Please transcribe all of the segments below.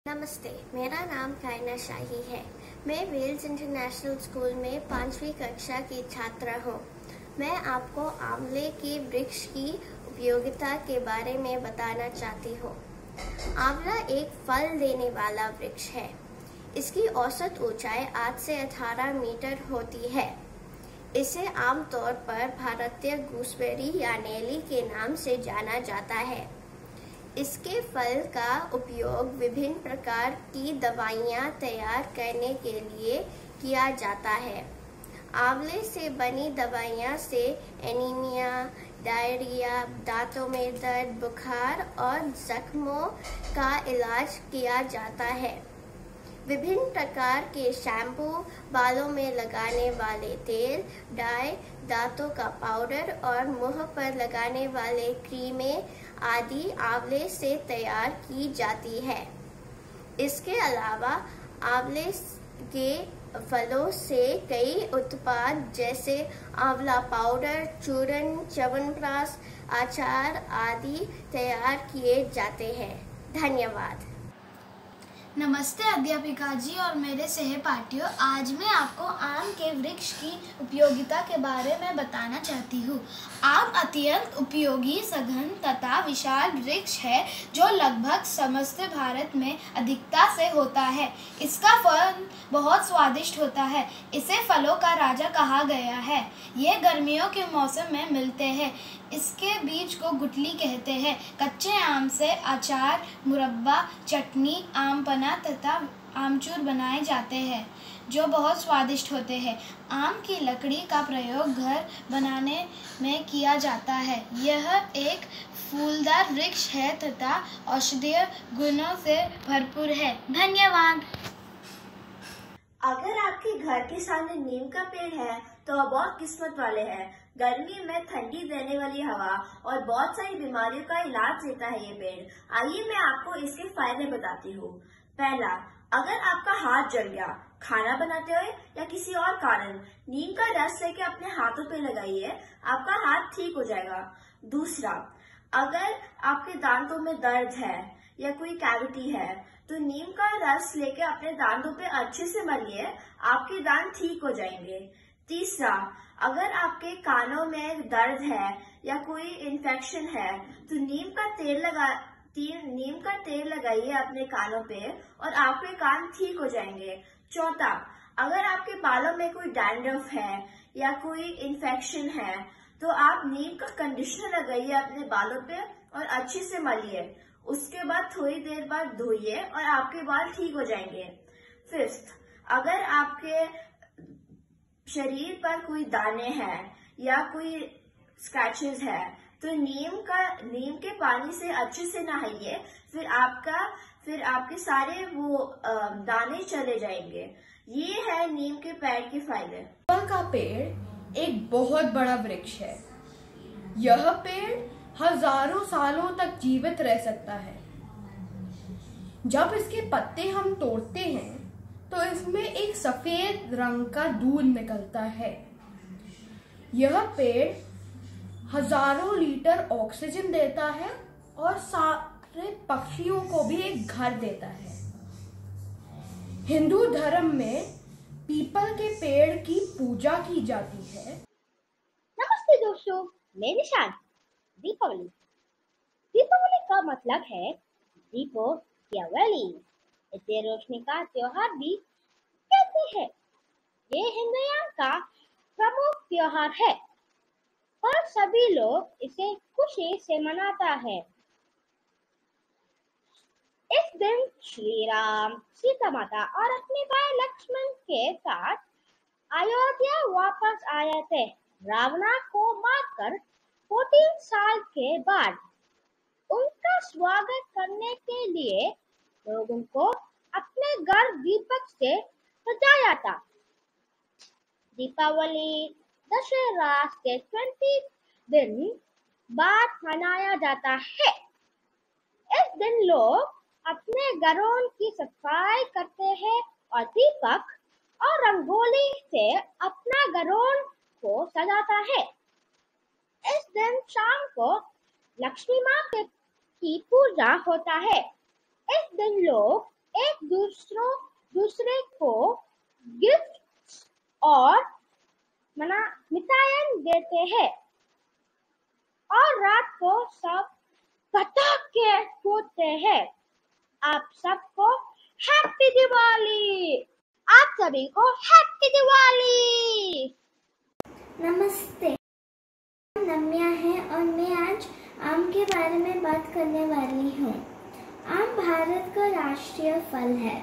नमस्ते, मेरा नाम कायना शाही है। मैं वेल्स इंटरनेशनल स्कूल में 5वीं कक्षा की छात्रा हूँ। मैं आपको आंवले के वृक्ष की उपयोगिता के बारे में बताना चाहती हूँ। आंवला एक फल देने वाला वृक्ष है। इसकी औसत ऊंचाई 8 से 18 मीटर होती है। इसे आमतौर पर भारतीय गूसबेरी या नेली के नाम से जाना जाता है। इसके फल का उपयोग विभिन्न प्रकार की दवाइयाँ तैयार करने के लिए किया जाता है। आंवले से बनी दवाइयाँ से एनीमिया, डायरिया, दांतों में दर्द, बुखार और जख्मों का इलाज किया जाता है। विभिन्न प्रकार के शैम्पू, बालों में लगाने वाले तेल, डाई, दांतों का पाउडर और मुंह पर लगाने वाले क्रीमें आदि आंवले से तैयार की जाती है। इसके अलावा आंवले के फलों से कई उत्पाद जैसे आंवला पाउडर, चूर्ण, च्यवनप्राश, अचार आदि तैयार किए जाते हैं। धन्यवाद। नमस्ते अध्यापिका जी और मेरे सहपाठियों। आज मैं आपको आम के वृक्ष की उपयोगिता के बारे में बताना चाहती हूँ। आम अत्यंत उपयोगी, सघन तथा विशाल वृक्ष है जो लगभग समस्त भारत में अधिकता से होता है। इसका फल बहुत स्वादिष्ट होता है। इसे फलों का राजा कहा गया है। ये गर्मियों के मौसम में मिलते हैं। इसके बीज को गुठली कहते हैं। कच्चे आम से अचार, मुरब्बा, चटनी, आम पन्ना तथा आमचूर बनाए जाते हैं जो बहुत स्वादिष्ट होते हैं। आम की लकड़ी का प्रयोग घर बनाने में किया जाता है। यह एक फूलदार वृक्ष है तथा औषधीय गुणों से भरपूर है। धन्यवाद। अगर आपके घर के सामने नीम का पेड़ है तो आप बहुत किस्मत वाले हैं। गर्मी में ठंडी देने वाली हवा और बहुत सारी बीमारियों का इलाज देता है ये पेड़। आइए मैं आपको इसके फायदे बताती हूँ। पहला, अगर आपका हाथ जल गया खाना बनाते हुए या किसी और कारण, नीम का रस लेके अपने हाथों पे लगाइए, आपका हाथ ठीक हो जाएगा। दूसरा, अगर आपके दांतों में दर्द है या कोई कैविटी है तो नीम का रस लेके अपने दांतों पे अच्छे से मलिए, आपके दांत ठीक हो जाएंगे। तीसरा, अगर आपके कानों में दर्द है या कोई इन्फेक्शन है तो नीम का तेल लगाइए अपने कानों पे और आपके कान ठीक हो जाएंगे। चौथा, अगर आपके बालों में कोई डैंड्रफ है या कोई इन्फेक्शन है तो आप नीम का कंडीशनर लगाइए अपने बालों पे और अच्छे से मलिए। उसके बाद थोड़ी देर बाद धोइए और आपके बाल ठीक हो जाएंगे। फिफ्थ, अगर आपके शरीर पर कोई दाने हैं या कोई स्क्रैचेस है तो नीम के पानी से अच्छे से नहाइए, फिर आपके सारे वो दाने चले जाएंगे। ये है नीम के पेड़ के फायदे। पीपल का पेड़ एक बहुत बड़ा वृक्ष है। यह पेड़ हजारों सालों तक जीवित रह सकता है। जब इसके पत्ते हम तोड़ते हैं तो इसमें एक सफेद रंग का दूध निकलता है। यह पेड़ हजारों लीटर ऑक्सीजन देता है और सारे पक्षियों को भी एक घर देता है। हिंदू धर्म में पीपल के पेड़ की पूजा की जाती है। नमस्ते दोस्तों, मैं निशान। दीपावली का मतलब है दीपो या वैली। इसे रोशनी का त्योहार भी कहते हैं। ये हिंदुओं का प्रमुख त्योहार है और सभी लोग इसे खुशी से मनाता है। इस दिन श्री राम, सीता माता और अपने भाई लक्ष्मण के साथ अयोध्या वापस आए थे। रावण को मारकर 14 साल के बाद उनका स्वागत करने के लिए लोगों को अपने घर दीपक से सजाया था। दीपावली दशहरा के 20 दिन बाद मनाया जाता है। इस दिन लोग अपने घरों की सफाई करते हैं और दीपक और रंगोली से अपना घरों को सजाता है। इस दिन शाम को लक्ष्मी माँ की पूजा होता है। इस दिन लोग एक दूसरे को गिफ्ट और मिठाइयाँ देते हैं और रात को सब पटाखे फोड़ते हैं। आप सबको हैप्पी दिवाली। आप सभी को हैप्पी दिवाली। नमस्ते, नम्या है और मैं आज आम के बारे में बात करने वाली हूँ। आम भारत का राष्ट्रीय फल है।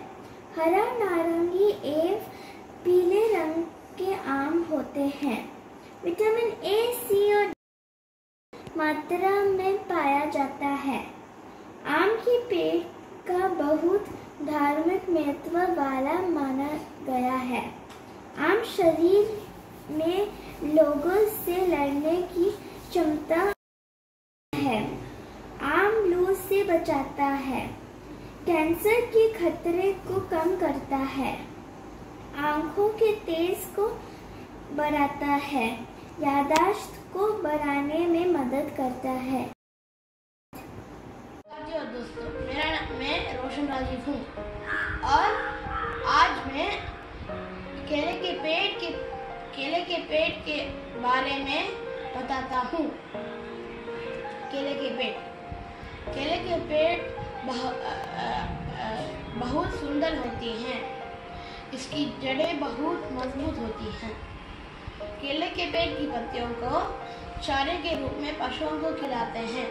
हरा, नारंगी एवं पीले रंग के आम होते हैं। विटामिन ए, सी और मात्रा में पाया जाता है। आम के पेड़ का बहुत धार्मिक महत्व वाला माना गया है। आम शरीर में लोगों से लड़ने की क्षमता है। आम लू से बचाता है, कैंसर के खतरे को कम करता है, आंखों के तेज को बढ़ाता है, याददाश्त को बढ़ाने में मदद करता है। और दोस्तों, मैं रोशन राजीव हूँ और आज मैं केले के पेड़ के बारे में बताता हूँ। केले के पेड़ बहुत सुंदर होती हैं। इसकी जड़ें बहुत मजबूत होती हैं। केले के पेड़ की पत्तियों को चारे के रूप में पशुओं को खिलाते हैं।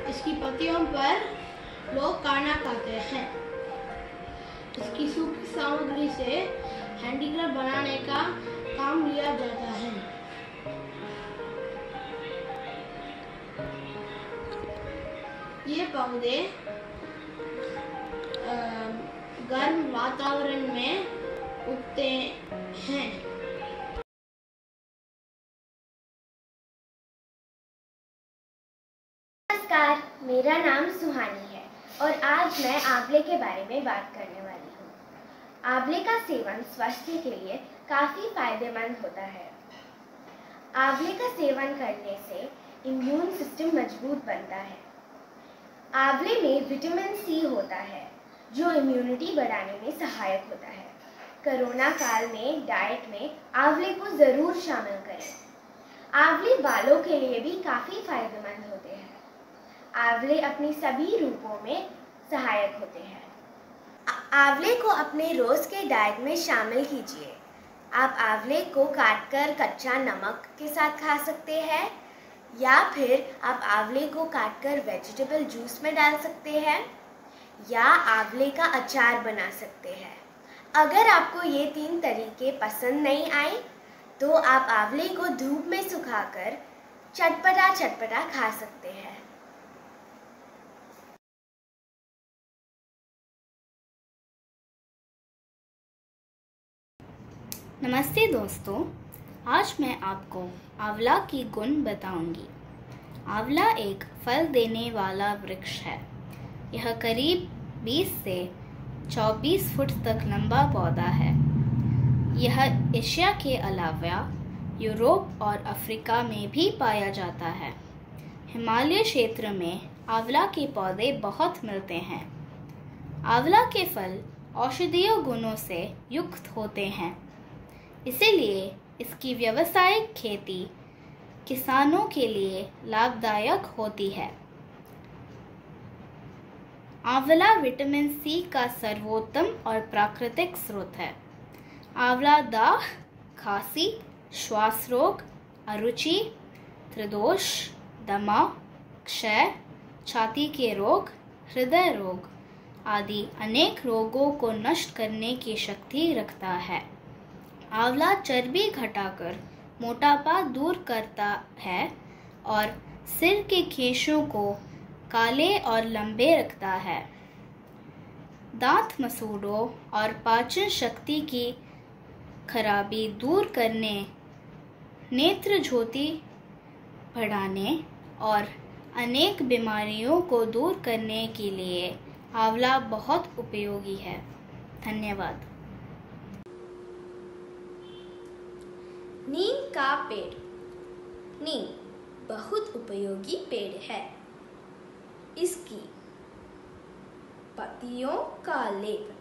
इसकी पत्तियों पर लोग खाना खाते हैं। इसकी सूखी सामग्री से हैंडीक्राफ्ट बनाने का काम लिया जाता है। ये पौधे गर्म वातावरण में उगते हैं। नमस्कार, मेरा नाम सुहानी है और आज मैं आंवले के बारे में बात करने वाली हूँ। आंवले का सेवन स्वास्थ्य के लिए काफ़ी फायदेमंद होता है। आंवले का सेवन करने से इम्यून सिस्टम मजबूत बनता है। आंवले में विटामिन सी होता है जो इम्यूनिटी बढ़ाने में सहायक होता है। कोरोना काल में डाइट में आंवले को ज़रूर शामिल करें। आंवले बालों के लिए भी काफ़ी फायदेमंद होते हैं। आंवले अपनी सभी रूपों में सहायक होते हैं। आंवले को अपने रोज़ के डाइट में शामिल कीजिए। आप आंवले को काटकर कच्चा नमक के साथ खा सकते हैं या फिर आप आंवले को काटकर वेजिटेबल जूस में डाल सकते हैं या आंवले का अचार बना सकते हैं। अगर आपको ये 3 तरीके पसंद नहीं आए तो आप आंवले को धूप में सुखाकर चटपटा खा सकते हैं। नमस्ते दोस्तों, आज मैं आपको आंवला की गुण बताऊंगी। आंवला एक फल देने वाला वृक्ष है। यह करीब 20 से 24 फुट तक लंबा पौधा है। यह एशिया के अलावा यूरोप और अफ्रीका में भी पाया जाता है। हिमालय क्षेत्र में आंवला के पौधे बहुत मिलते हैं। आंवला के फल औषधीय गुणों से युक्त होते हैं, इसीलिए इसकी व्यावसायिक खेती किसानों के लिए लाभदायक होती है। आंवला विटामिन सी का सर्वोत्तम और प्राकृतिक स्रोत है। आंवला दाह, खांसी, श्वास रोग, अरुचि, त्रिदोष, दमा, क्षय, छाती के रोग, हृदय रोग आदि अनेक रोगों को नष्ट करने की शक्ति रखता है। आंवला चर्बी घटाकर मोटापा दूर करता है और सिर के केशों को काले और लंबे रखता है। दांत मसूड़ों और पाचन शक्ति की खराबी दूर करने, नेत्र ज्योति बढ़ाने और अनेक बीमारियों को दूर करने के लिए आंवला बहुत उपयोगी है। धन्यवाद। नीम का पेड़। नीम बहुत उपयोगी पेड़ है। इसकी पत्तियों का लेप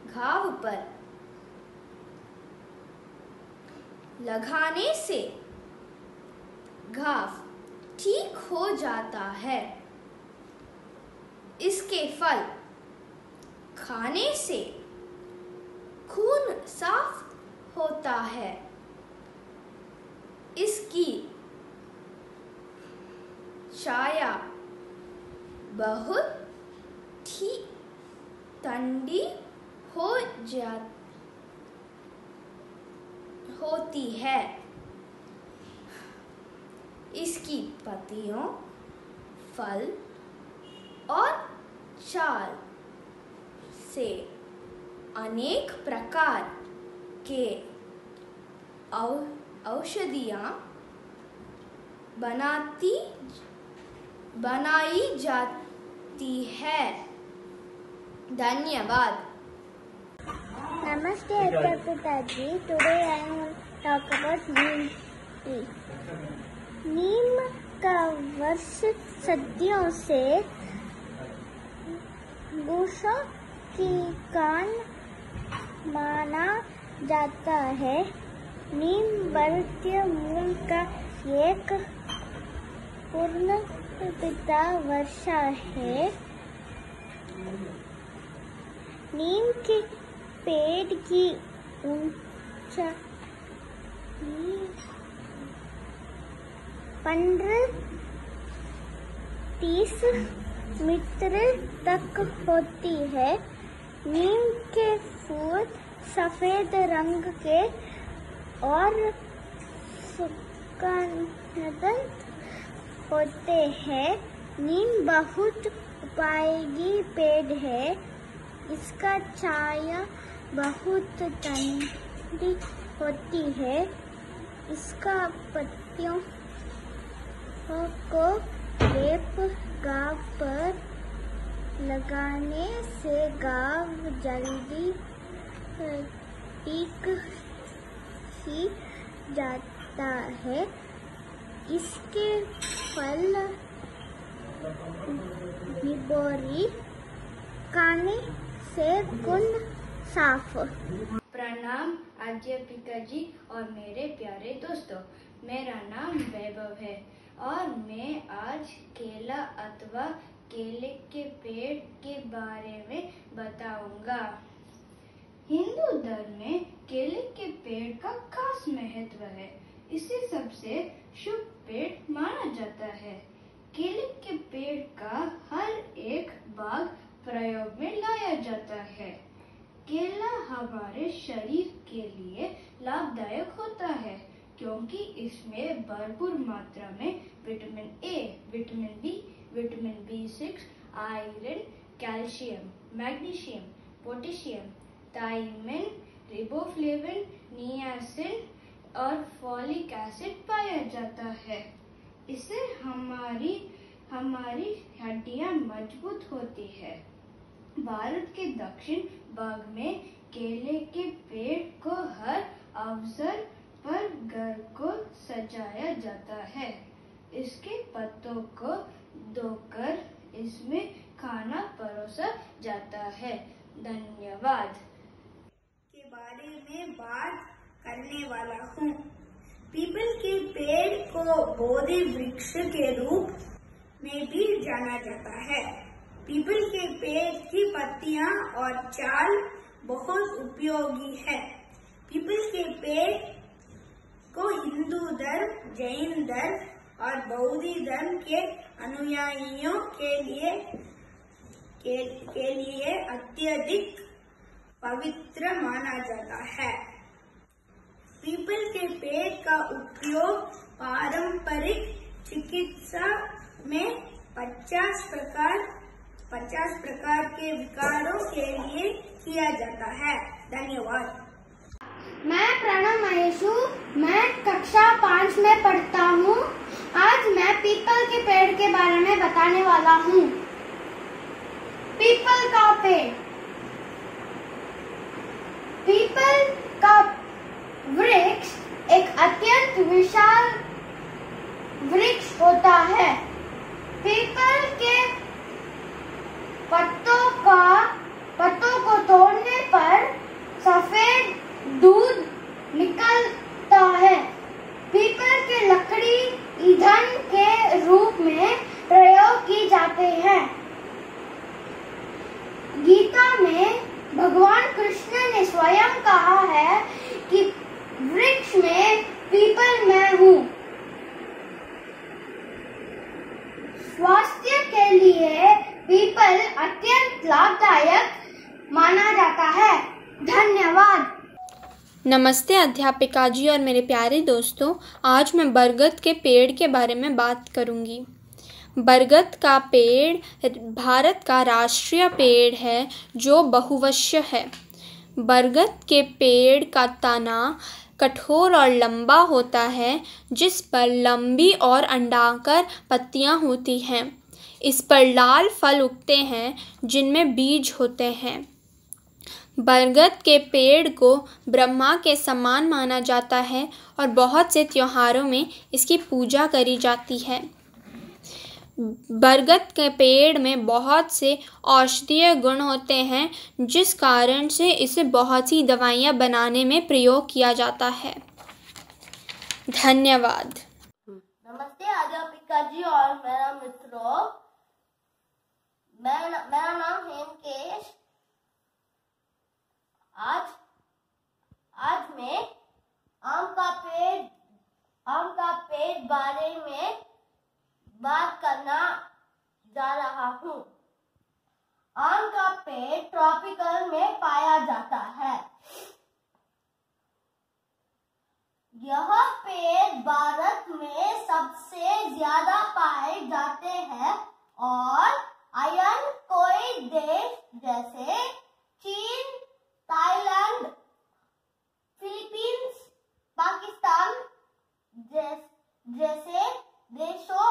घाव पर लगाने से घाव ठीक हो जाता है। इसके फल खाने से खून साफ होता है। इसकी छाया बहुत ही ठंडी होती है। इसकी पत्तियों, फल और छाल से अनेक प्रकार के औषधियाँ बनाई जाती है। धन्यवाद। Namaste Pitaji. Today I will talk about neem tea. नीम का वृक्ष सदियों से वृक्षों की कान माना जाता है। नीम भारतीय मूल का एक पूर्ण पिता वृक्ष है। नीम के पेड़ की ऊंचाई 15-30 मीटर तक होती है। नीम के फूल सफेद रंग के और सुगंधित होते हैं। नीम बहुत उपयोगी पेड़ है। इसका छाया बहुत ठंडी होती है। इसका पत्तियों को लेप घाव पर लगाने से घाव जल्दी ठीक ही जाता है। इसके फल निबोरी खाने से खून साफ। प्रणाम अध्यापिका जी और मेरे प्यारे दोस्तों, मेरा नाम वैभव है और मैं आज केला अथवा केले के पेड़ के बारे में बताऊंगा। हिंदू धर्म में केले के पेड़ का खास महत्व है। इसे सबसे शुभ पेड़ माना जाता है। केले के पेड़ का हर एक भाग प्रयोग में लाया जाता है। केला हमारे शरीर के लिए लाभदायक होता है क्योंकि इसमें भरपूर मात्रा में vitamin A, vitamin B, vitamin B6, iron, calcium, magnesium, potassium, thiamine, riboflavin, niacin और फॉलिक एसिड पाया जाता है। इससे हमारी हड्डियां मजबूत होती है। भारत के दक्षिण भाग में केले के पेड़ को हर अवसर पर घर को सजाया जाता है। इसके पत्तों को धोकर इसमें खाना परोसा जाता है। धन्यवाद। के बारे में बात करने वाला हूँ। पीपल के पेड़ को बोधि वृक्ष के रूप में भी जाना जाता है। पीपल के पेड़ की पत्तियां और छाल बहुत उपयोगी है। पीपल के पेड़ को हिंदू धर्म, जैन धर्म और बौद्ध धर्म के अनुयायियों के लिए अत्यधिक पवित्र माना जाता है। पीपल के पेड़ का उपयोग पारंपरिक चिकित्सा में 50 प्रकार के विकारों के लिए किया जाता है। धन्यवाद। मैं प्रणव महेशु, मैं कक्षा 5 में पढ़ता हूँ। आज मैं पीपल के पेड़ के बारे में बताने वाला हूँ। पीपल का पेड़। पीपल का वृक्ष एक अत्यंत विशाल वृक्ष होता है। पीपल के स्वयं कहा है कि वृक्ष में पीपल मैं हूँ। स्वास्थ्य के लिए पीपल अत्यंत लाभदायक माना जाता है। धन्यवाद। नमस्ते अध्यापिका जी और मेरे प्यारे दोस्तों, आज मैं बरगद के पेड़ के बारे में बात करूंगी। बरगद का पेड़ भारत का राष्ट्रीय पेड़ है जो बहुवर्षीय है। बरगद के पेड़ का तना कठोर और लंबा होता है, जिस पर लंबी और अंडाकार पत्तियां होती हैं। इस पर लाल फल उगते हैं जिनमें बीज होते हैं। बरगद के पेड़ को ब्रह्मा के समान माना जाता है और बहुत से त्योहारों में इसकी पूजा करी जाती है। बरगद के पेड़ में बहुत से औषधीय गुण होते हैं, जिस कारण से इसे बहुत सी दवाइयाँ बनाने में प्रयोग किया जाता है। धन्यवाद। नमस्ते अध्यापिका जी और मेरा मित्रों, मेरा नाम हेमकेश। आज मैं आम का पेड़ बारे में बात करना जा रहा हूँ। आम का पेड़ ट्रॉपिकल में पाया जाता है। यह पेड़ भारत में सबसे ज्यादा पाए जाते हैं और अन्य कोई देश जैसे चीन, थाईलैंड, फिलीपींस, पाकिस्तान जैसे देशों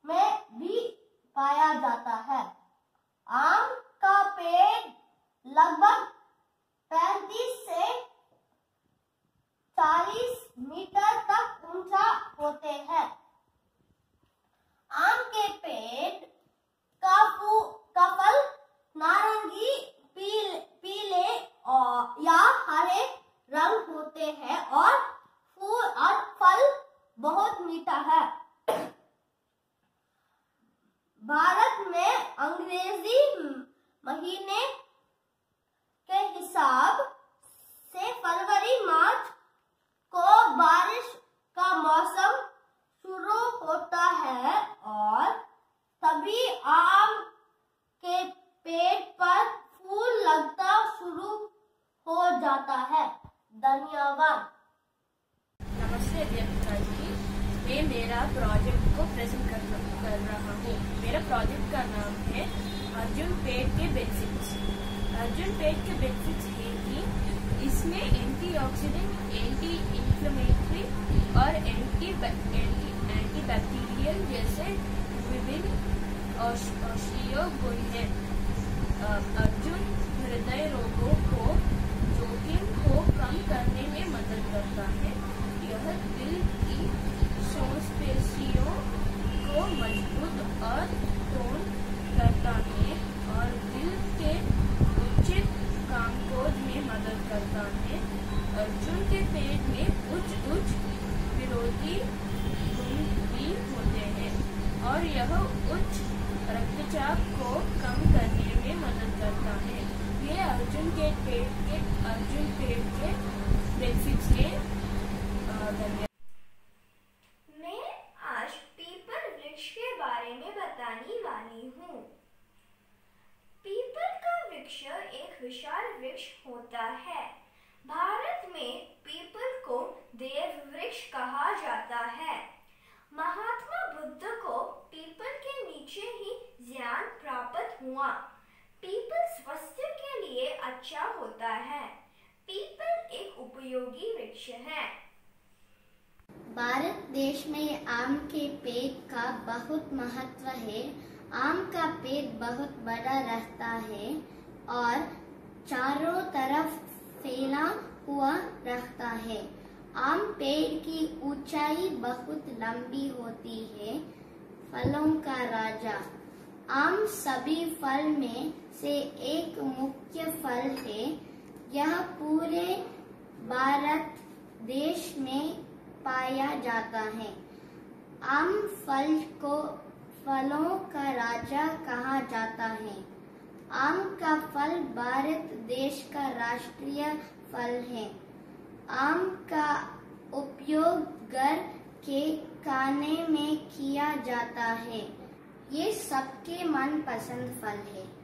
में भी पाया जाता है। आम का पेड़ लगभग 35 से 40 मीटर तक ऊंचा होते हैं। आम के पेड़ का फल नारंगी, पीले या हरे रंग होते हैं और फूल और फल बहुत मीठा है। भारत में अंग्रेजी महीने के हिसाब से फरवरी मार्च को बारिश का मौसम शुरू होता है और तभी आम के पेड़ पर फूल लगता शुरू हो जाता है। धन्यवाद। नमस्ते अध्यापिका जी, मैं मेरा प्रोजेक्ट को प्रेजेंट कर रहा हूँ। मेरा प्रोजेक्ट का नाम है अर्जुन पेड़ के बेनिफिट्स। अर्जुन पेड़ के बेनिफिट्स है कि इसमें एंटीऑक्सीडेंट, एंटी इंफ्लेमेटरी और एंटी बैक्टीरियल जैसे विभिन्न औषधीय गुण हैं। अर्जुन हृदय रोगों को जोखिम को कम करने में मदद करता है। यह दिल की मांसपेशियों को मजबूत और टोन करता है और दिल के उचित कामकाज में मदद करता है। अर्जुन के पेड़ में उच्च विरोधी गुण भी होते हैं और यह उच्च रक्तचाप को कम करने में मदद करता है। ये अर्जुन पेड़ के बेनिफिट्स के धन्यवाद। मैं आज पीपल वृक्ष के बारे में बताने वाली हूँ। पीपल का वृक्ष एक विशाल वृक्ष होता है। भारत में पीपल को देव वृक्ष कहा जाता है। महात्मा बुद्ध को पीपल के नीचे ही ज्ञान प्राप्त हुआ। पीपल स्वास्थ्य के लिए अच्छा होता है। पीपल एक उपयोगी वृक्ष है। भारत देश में आम के पेड़ का बहुत महत्व है। आम का पेड़ बहुत बड़ा रहता है और चारों तरफ फैला हुआ रहता है। आम पेड़ की ऊंचाई बहुत लंबी होती है। फलों का राजा। आम सभी फल में से एक मुख्य फल है। यह पूरे भारत देश में पाया जाता है। आम फल को फलों का राजा कहा जाता है। आम का फल भारत देश का राष्ट्रीय फल है। आम का उपयोग घर के खाने में किया जाता है। ये सबके मनपसंद फल है।